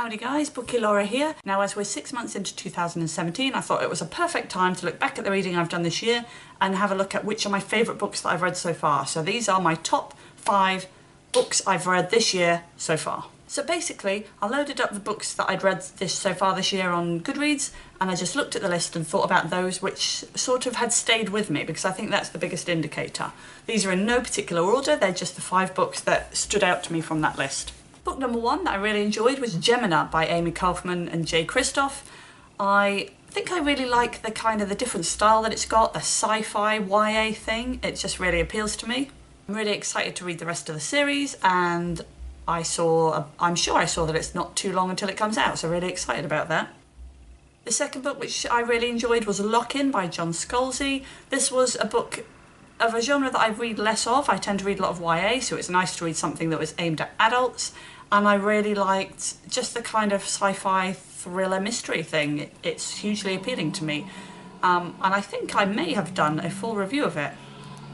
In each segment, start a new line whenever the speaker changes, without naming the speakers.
Howdy guys, Bookie Laura here. Now as we're 6 months into 2017, I thought it was a perfect time to look back at the reading I've done this year and have a look at which are my favourite books that I've read so far. So these are my top 5 books I've read this year so far. So basically, I loaded up the books that I'd read so far this year on Goodreads, and I just looked at the list and thought about those which sort of had stayed with me, because I think that's the biggest indicator. These are in no particular order, they're just the 5 books that stood out to me from that list. Book number 1 that I really enjoyed was Gemina by Amie Kaufman and Kristoff. I think I really like the different style that it's got, the sci-fi YA thing. It just really appeals to me. I'm really excited to read the rest of the series, and I'm sure I saw that it's not too long until it comes out, so really excited about that. The second book which I really enjoyed was Lockin by John Scalzi. This was a book of a genre that I read less of. I tend to read a lot of YA, so it's nice to read something that was aimed at adults, and I really liked just the kind of sci-fi thriller mystery thing. It's hugely appealing to me, and I think I may have done a full review of it.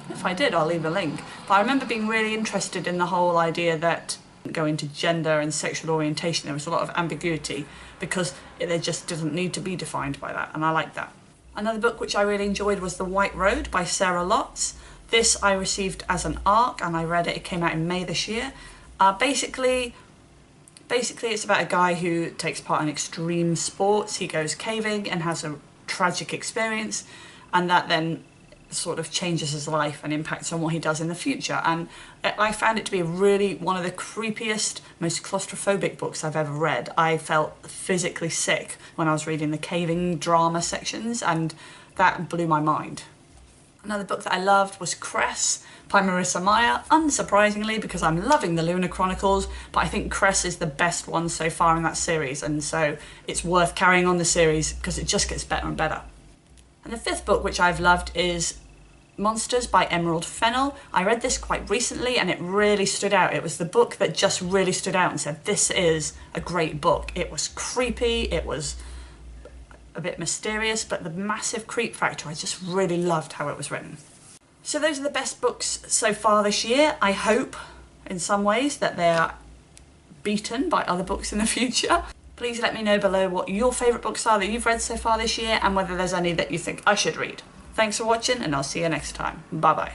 If I did, I'll leave a link. But I remember being really interested in the whole idea that go into gender and sexual orientation. There was a lot of ambiguity because there just doesn't need to be defined by that, and I like that. Another book which I really enjoyed was The White Road by Sarah Lotz. This I received as an ARC and I read it. It came out in May this year. Basically it's about a guy who takes part in extreme sports. He goes caving and has a tragic experience, and that then sort of changes his life and impacts on what he does in the future. And I found it to be really one of the creepiest, most claustrophobic books I've ever read. I felt physically sick when I was reading the caving drama sections, and that blew my mind. Another book that I loved was Cress by Marissa Meyer, unsurprisingly, because I'm loving the Lunar Chronicles, but I think Cress is the best one so far in that series, and so it's worth carrying on the series because it just gets better and better. And the 5th book which I've loved is Monsters by Emerald Fennell. I read this quite recently and it really stood out. It was the book that just really stood out and said, this is a great book. It was creepy, it was a bit mysterious, but the massive creep factor, I just really loved how it was written. So those are the best books so far this year. I hope, in some ways, that they are beaten by other books in the future. Please let me know below what your favourite books are that you've read so far this year, and whether there's any that you think I should read. Thanks for watching, and I'll see you next time. Bye bye.